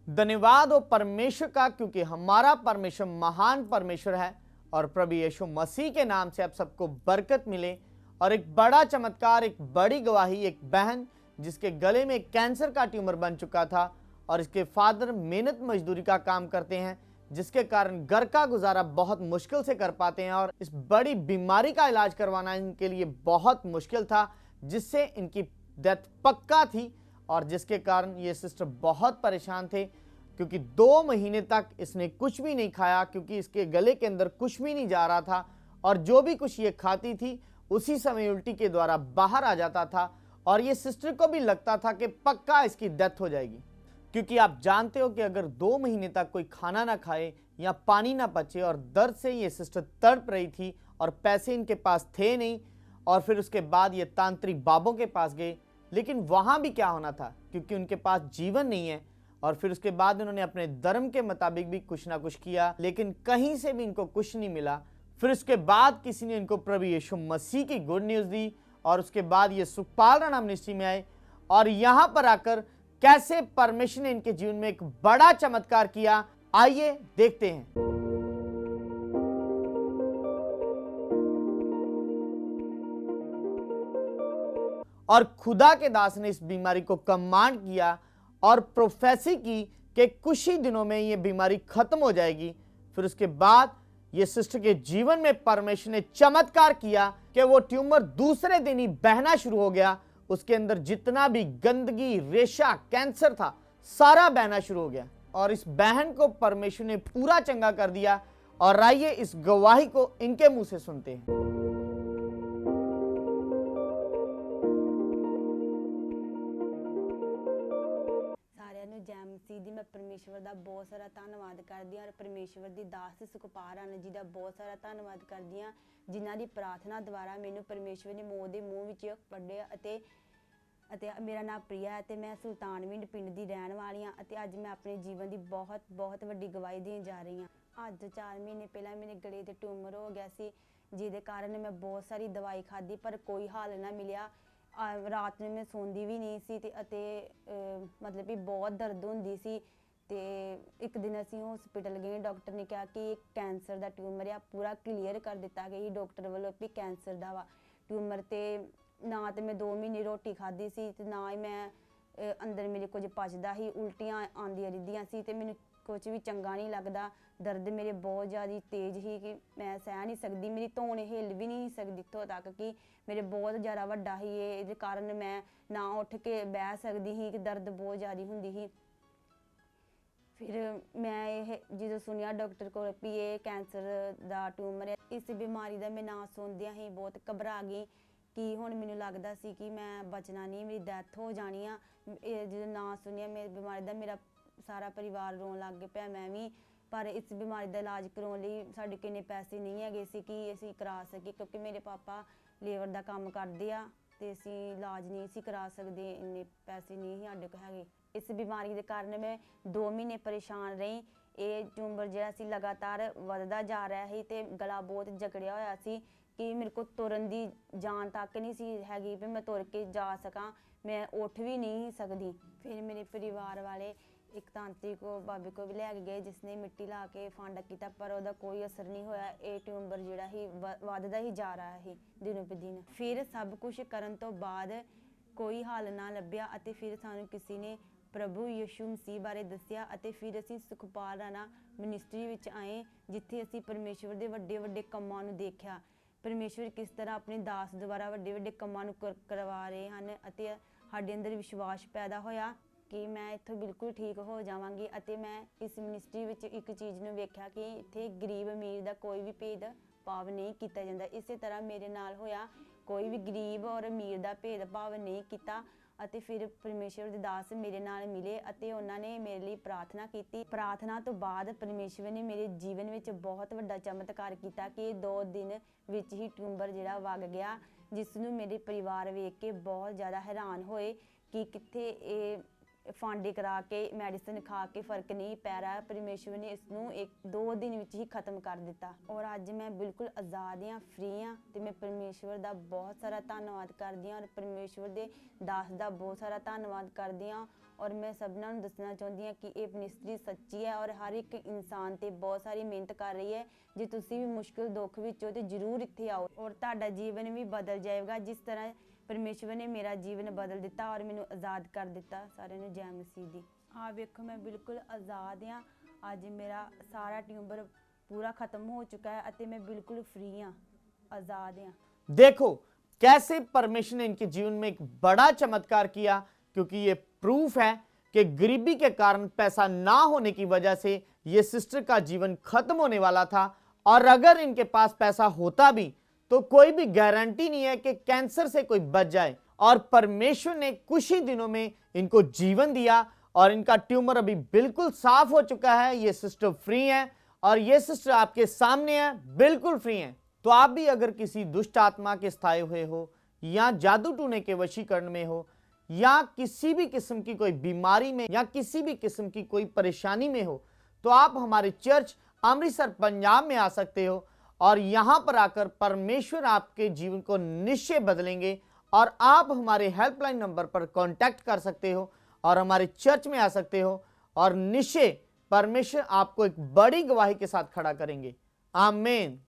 धन्यवाद हो परमेश्वर का, क्योंकि हमारा परमेश्वर महान परमेश्वर है। और प्रभु यीशु मसीह के नाम से आप सबको बरकत मिले। और एक बड़ा चमत्कार, एक बड़ी गवाही, एक बहन जिसके गले में कैंसर का ट्यूमर बन चुका था और इसके फादर मेहनत मजदूरी का काम करते हैं, जिसके कारण घर का गुजारा बहुत मुश्किल से कर पाते हैं। और इस बड़ी बीमारी का इलाज करवाना इनके लिए बहुत मुश्किल था, जिससे इनकी डेथ पक्का थी। और जिसके कारण ये सिस्टर बहुत परेशान थे, क्योंकि 2 महीने तक इसने कुछ भी नहीं खाया, क्योंकि इसके गले के अंदर कुछ भी नहीं जा रहा था। और जो भी कुछ ये खाती थी उसी समय उल्टी के द्वारा बाहर आ जाता था। और ये सिस्टर को भी लगता था कि पक्का इसकी डेथ हो जाएगी, क्योंकि आप जानते हो कि अगर 2 महीने तक कोई खाना ना खाए या पानी ना पचे, और दर्द से ये सिस्टर तड़प रही थी और पैसे इनके पास थे नहीं। और फिर उसके बाद ये तांत्रिक बाबों के पास गए, लेकिन वहाँ भी क्या होना था, क्योंकि उनके पास जीवन नहीं है। और फिर उसके बाद उन्होंने अपने धर्म के मुताबिक भी कुछ ना कुछ किया, लेकिन कहीं से भी इनको कुछ नहीं मिला। फिर उसके बाद किसी ने इनको प्रभु यीशु मसीह की गुड न्यूज़ दी, और उसके बाद ये सुखपाल राणा मिनिस्ट्री में आए। और यहाँ पर आकर कैसे परमेश्वर ने इनके जीवन में एक बड़ा चमत्कार किया, आइए देखते हैं। और खुदा के दास ने इस बीमारी को कमांड किया और प्रोफेसी की कि कुछ ही दिनों में ये बीमारी खत्म हो जाएगी। फिर उसके बाद ये सिस्टर के जीवन में परमेश्वर ने चमत्कार किया कि वो ट्यूमर दूसरे दिन ही बहना शुरू हो गया। उसके अंदर जितना भी गंदगी, रेशा, कैंसर था, सारा बहना शुरू हो गया। और इस बहन को परमेश्वर ने पूरा चंगा कर दिया। और आइए इस गवाही को इनके मुंह से सुनते हैं। जय मसीह दी। मैं परमेश्वर का बहुत सारा धन्नवाद करदी हां और परमेश्वर दी दास सुखपाल राणा जी का बहुत सारा धन्नवाद करदी हां, जिन्हां दी प्रार्थना द्वारा मैनूं परमेश्वर ने मौत दे मूँह विच कढिया। ਅਤੇ ਮੇਰਾ ਨਾਮ ਪ੍ਰਿਆ ਹੈ ਤੇ ਮੈਂ ਸੁਲਤਾਨਵਿੰਡ ਪਿੰਡ ਦੀ ਰਹਿਣ ਵਾਲੀ ਹਾਂ ਅਤੇ ਅੱਜ ਮੈਂ ਆਪਣੇ ਜੀਵਨ ਦੀ ਬਹੁਤ ਵੱਡੀ ਗਵਾਹੀ ਦੇਣ ਜਾ ਰਹੀ ਹਾਂ। ਅੱਜ 4 ਮਹੀਨੇ ਪਹਿਲਾਂ ਮੇਰੇ ਗਲੇ ਤੇ ਟਿਊਮਰ ਹੋ ਗਿਆ ਸੀ, ਜਿਹਦੇ ਕਾਰਨ ਮੈਂ ਬਹੁਤ ਸਾਰੀ ਦਵਾਈ ਖਾਧੀ ਪਰ ਕੋਈ ਹੱਲ ਨਾ ਮਿਲਿਆ। ਰਾਤ ਨੂੰ ਮੈਂ ਸੌਂਦੀ ਵੀ ਨਹੀਂ ਸੀ ਅਤੇ ਮਤਲਬ ਕਿ ਬਹੁਤ ਦਰਦ ਹੁੰਦੀ ਸੀ। ਤੇ ਇੱਕ ਦਿਨ ਅਸੀਂ ਹਸਪੀਟਲ ਗਏ, ਡਾਕਟਰ ਨੇ ਕਿਹਾ ਕਿ ਕੈਂਸਰ ਦਾ ਟਿਊਮਰ ਆ, ਪੂਰਾ ਕਲੀਅਰ ਕਰ ਦਿੱਤਾ ਗਿਆ ਸੀ ਡਾਕਟਰ ਵੱਲੋਂ ਵੀ ਕੈਂਸਰ ਦਾ ਵਾ ਟਿਊਮਰ। ਤੇ ਨਾ ਤੇ ਮੈਂ 2 ਮਹੀਨੇ ਰੋਟੀ ਖਾਧੀ ਸੀ ਤੇ ਨਾ ਹੀ ਮੈਂ ਅੰਦਰ ਮੇਰੇ ਕੁਝ ਪਚਦਾ ਸੀ, ਉਲਟੀਆਂ ਆਉਂਦੀਆਂ ਰਹਿੰਦੀਆਂ ਸੀ ਤੇ ਮੈਨੂੰ ਕੁਝ ਵੀ ਚੰਗਾ ਨਹੀਂ ਲੱਗਦਾ। ਦਰਦ ਮੇਰੇ ਬਹੁਤ ਜ਼ਿਆਦਾ ਤੇਜ਼ ਸੀ ਕਿ ਮੈਂ ਸਹਿ ਨਹੀਂ ਸਕਦੀ, ਮੇਰੀ ਧੌਣ ਹਿੱਲ ਵੀ ਨਹੀਂ ਸਕਦੀ ਇੱਥੋਂ ਤੱਕ ਕਿ ਮੇਰੇ ਬਹੁਤ ਜ਼ਿਆਦਾ ਵੱਡਾ ਸੀ ਇਹ, ਇਹਦੇ ਕਾਰਨ ਮੈਂ ਨਾ ਉੱਠ ਕੇ ਬਹਿ ਸਕਦੀ ਸੀ ਕਿ ਦਰਦ ਬਹੁਤ ਜ਼ਿਆਦਾ ਹੁੰਦੀ ਸੀ। ਫਿਰ ਮੈਂ ਇਹ ਜਦੋਂ ਸੁਣਿਆ ਡਾਕਟਰ ਕੋਲ ਵੀ ਇਹ ਕੈਂਸਰ ਦਾ ਟਿਊਮਰ ਹੈ, ਇਸ ਬਿਮਾਰੀ ਦਾ ਮੈਂ ਨਾਂ ਸੁਣਦਿਆਂ ਹੀ ਬਹੁਤ ਘਬਰਾ ਗਈ ਕਿ ਹੁਣ ਮੈਨੂੰ ਲੱਗਦਾ ਸੀ ਕਿ ਮੈਂ ਬਚਣਾ ਨਹੀਂ, ਮੇਰੀ ਡੈਥ ਹੋ ਜਾਣੀ ਆ। ਇਹ ਜਦੋਂ ਨਾਂ ਸੁਣਿਆ ਮੇਰੀ ਬਿਮਾਰੀ ਦਾ, ਮੇਰਾ ਸਾਰਾ ਪਰਿਵਾਰ ਰੋਣ ਲੱਗ ਪਿਆ, ਮੈਂ ਵੀ। ਪਰ ਇਸ ਬਿਮਾਰੀ ਦਾ ਇਲਾਜ ਕਰਾਉਣ ਲਈ ਸਾਡੇ ਕੋਲ ਇੰਨੇ ਪੈਸੇ ਨਹੀਂ ਹੈਗੇ ਸੀ ਕਿ ਅਸੀਂ ਕਰਾ ਸਕੀਏ, ਕਿਉਂਕਿ ਮੇਰੇ ਪਾਪਾ ਲੇਬਰ ਦਾ ਕੰਮ ਕਰਦੇ ਆ ਤੇ ਅਸੀਂ ਇਲਾਜ ਨਹੀਂ ਸੀ ਕਰਾ ਸਕਦੇ, ਇੰਨੇ ਪੈਸੇ ਨਹੀਂ ਸੀ ਸਾਡੇ ਕੋਲ ਹੈਗੇ। ਇਸ ਬਿਮਾਰੀ ਦੇ ਕਾਰਨ ਮੈਂ 2 ਮਹੀਨੇ ਪਰੇਸ਼ਾਨ ਰਹੀ। ਇਹ ਟਿਊਮਰ ਜਿਹੜਾ ਸੀ ਲਗਾਤਾਰ ਵੱਧਦਾ ਜਾ ਰਿਹਾ ਸੀ ਤੇ ਗਲਾ ਬਹੁਤ ਜਕੜਿਆ ਹੋਇਆ ਸੀ ਕਿ ਮੇਰੇ ਕੋਲ ਤੁਰਨ ਦੀ ਜਾਨ ਤੱਕ ਨਹੀਂ ਸੀ ਹੈਗੀ ਵੀ ਮੈਂ ਤੁਰ ਕੇ ਜਾ ਸਕਾਂ, ਮੈਂ ਉੱਠ ਵੀ ਨਹੀਂ ਸਕਦੀ। ਫਿਰ ਮੇਰੇ ਪਰਿਵਾਰ ਵਾਲੇ ਇੱਕ ਤਾਂਤਰਿਕ ਬਾਬੇ ਕੋਲ ਵੀ ਲੈ ਕੇ ਗਏ, ਜਿਸਨੇ ਮਿੱਟੀ ਲਾ ਕੇ ਫਾਂਡਾ ਕੀਤਾ, ਪਰ ਉਹਦਾ ਕੋਈ ਅਸਰ ਨਹੀਂ ਹੋਇਆ। ਇਹ ਟਿਊਮਰ ਜਿਹੜਾ ਸੀ ਵੱਧਦਾ ਹੀ ਜਾ ਰਿਹਾ ਸੀ ਦਿਨੋਂ ਬ ਦਿਨ। ਫਿਰ ਸਭ ਕੁਝ ਕਰਨ ਤੋਂ ਬਾਅਦ ਕੋਈ ਹੱਲ ਨਾ ਲੱਭਿਆ ਅਤੇ ਫਿਰ ਸਾਨੂੰ ਕਿਸੇ ਨੇ ਪ੍ਰਭੂ ਯਿਸੂ ਮਸੀਹ ਬਾਰੇ ਦੱਸਿਆ ਅਤੇ ਫਿਰ ਅਸੀਂ ਸੁਖਪਾਲ ਰਾਣਾ ਮਿਨਿਸਟਰੀ ਵਿੱਚ ਆਏ, ਜਿੱਥੇ ਅਸੀਂ ਪਰਮੇਸ਼ਵਰ ਦੇ ਵੱਡੇ ਕੰਮਾਂ ਨੂੰ ਦੇਖਿਆ। ਪਰਮੇਸ਼ਵਰ ਕਿਸ ਤਰ੍ਹਾਂ ਆਪਣੇ ਦਾਸ ਦੁਆਰਾ ਵੱਡੇ ਕੰਮਾਂ ਨੂੰ ਕਰਵਾ ਰਹੇ ਹਨ ਅਤੇ ਸਾਡੇ ਅੰਦਰ ਵਿਸ਼ਵਾਸ ਪੈਦਾ ਹੋਇਆ ਕਿ ਮੈਂ ਇੱਥੋਂ ਬਿਲਕੁਲ ਠੀਕ ਹੋ ਜਾਵਾਂਗੀ। ਅਤੇ ਮੈਂ ਇਸ ਮਿਨਿਸਟਰੀ ਵਿੱਚ ਇੱਕ ਚੀਜ਼ ਨੂੰ ਵੇਖਿਆ ਕਿ ਇੱਥੇ ਗਰੀਬ ਅਮੀਰ ਦਾ ਕੋਈ ਵੀ ਭੇਦ ਭਾਵ ਨਹੀਂ ਕੀਤਾ ਜਾਂਦਾ। ਇਸੇ ਤਰ੍ਹਾਂ ਮੇਰੇ ਨਾਲ ਹੋਇਆ, ਕੋਈ ਵੀ ਗਰੀਬ ਔਰ ਅਮੀਰ ਦਾ ਭੇਦ ਭਾਵ ਨਹੀਂ ਕੀਤਾ। ਅਤੇ ਫਿਰ ਪਰਮੇਸ਼ਵਰ ਦੇ ਦਾਸ ਮੇਰੇ ਨਾਲ ਮਿਲੇ ਅਤੇ ਉਹਨਾਂ ਨੇ ਮੇਰੇ ਲਈ ਪ੍ਰਾਰਥਨਾ ਕੀਤੀ। ਪ੍ਰਾਰਥਨਾ ਤੋਂ ਬਾਅਦ ਪਰਮੇਸ਼ਵਰ ਨੇ ਮੇਰੇ ਜੀਵਨ ਵਿੱਚ ਬਹੁਤ ਵੱਡਾ ਚਮਤਕਾਰ ਕੀਤਾ ਕਿ 2 ਦਿਨ ਵਿੱਚ ਹੀ ਟਿਊਮਰ ਜਿਹੜਾ ਵਗ ਗਿਆ, ਜਿਸ ਨੂੰ ਮੇਰੇ ਪਰਿਵਾਰ ਵੇਖ ਕੇ ਬਹੁਤ ਜ਼ਿਆਦਾ ਹੈਰਾਨ ਹੋਏ ਕਿ ਕਿੱਥੇ ਇਹ ਫਾਂਡੇ ਕਰਾ ਕੇ ਮੈਡੀਸਿਨ ਖਾ ਕੇ ਫਰਕ ਨਹੀਂ ਪੈ ਰਿਹਾ, ਪਰਮੇਸ਼ਵਰ ਨੇ ਇਸ ਨੂੰ 1-2 ਦਿਨ ਵਿੱਚ ਹੀ ਖਤਮ ਕਰ ਦਿੱਤਾ ਔਰ ਅੱਜ ਮੈਂ ਬਿਲਕੁਲ ਆਜ਼ਾਦ ਹਾਂ, ਫ੍ਰੀ ਹਾਂ ਤੇ ਮੈਂ ਪਰਮੇਸ਼ਵਰ ਦਾ ਬਹੁਤ ਸਾਰਾ ਧੰਨਵਾਦ ਕਰਦੀ ਹਾਂ ਔਰ ਪਰਮੇਸ਼ਵਰ ਦੇ ਦਾਸ ਦਾ ਬਹੁਤ ਸਾਰਾ ਧੰਨਵਾਦ ਕਰਦੀ ਹਾਂ। ਔਰ ਮੈਂ ਸਭਨਾਂ ਨੂੰ ਦੱਸਣਾ ਚਾਹੁੰਦੀ ਹਾਂ ਕਿ ਇਹ ਮਿਨਿਸਟਰੀ ਸੱਚੀ ਹੈ ਔਰ ਹਰ ਇੱਕ ਇਨਸਾਨ ਤੇ ਬਹੁਤ ਸਾਰੀ ਮਿਹਨਤ ਕਰ ਰਹੀ ਹੈ। ਜੇ ਤੁਸੀਂ ਵੀ ਮੁਸ਼ਕਿਲ ਦੁੱਖ ਵਿੱਚ ਹੋ ਤੇ ਜ਼ਰੂਰ ਇੱਥੇ ਆਓ ਔਰ ਤੁਹਾਡਾ ਜੀਵਨ ਵੀ ਬਦਲ ਜਾਏਗਾ, ਜਿਸ ਤਰ੍ਹਾਂ ਪਰਮੇਸ਼ਵਰ ਨੇ ਮੇਰਾ ਜੀਵਨ ਬਦਲ ਦਿੱਤਾ ਔਰ ਮੈਨੂੰ ਆਜ਼ਾਦ ਕਰ ਦਿੱਤਾ। ਸਾਰਿਆਂ ਨੂੰ ਜੈ ਮਸੀਹ ਦੀ। ਆ ਵੇਖੋ ਮੈਂ ਬਿਲकुल ਆਜ਼ਾਦ ਹਾਂ। ਅੱਜ ਮੇਰਾ ਸਾਰਾ ट्यूमर पूरा खत्म हो चुका है ਅਤੇ मैं बिल्कुल फ्री हाँ, आजाद हाँ। देखो कैसे परमेश्वर ने इनके जीवन में एक बड़ा चमत्कार किया, क्योंकि ये प्रूफ है कि गरीबी के कारण पैसा ना होने की वजह से ये सिस्टर का जीवन खत्म होने वाला था और अगर इनके पास पैसा होता भी तो कोई भी गारंटी नहीं है कि कैंसर से कोई बच जाए। और परमेश्वर ने कुछ ही दिनों में इनको जीवन दिया और इनका ट्यूमर अभी बिल्कुल साफ हो चुका है। ये सिस्टर फ्री हैं और ये सिस्टर आपके सामने है, बिल्कुल फ्री हैं। तो आप भी अगर किसी दुष्ट आत्मा के स्थाये हुए हो या जादू टूने के वशीकरण में हो या किसी भी किस्म की कोई बीमारी में या किसी भी किस्म की कोई परेशानी में हो, तो आप हमारे चर्च अमृतसर पंजाब में आ सकते हो और यहाँ पर आकर परमेश्वर आपके जीवन को निश्चय बदलेंगे और आप हमारे हेल्पलाइन नंबर पर कांटेक्ट कर सकते हो और हमारे चर्च में आ सकते हो और निश्चय परमेश्वर आपको एक बड़ी गवाही के साथ खड़ा करेंगे। आमीन।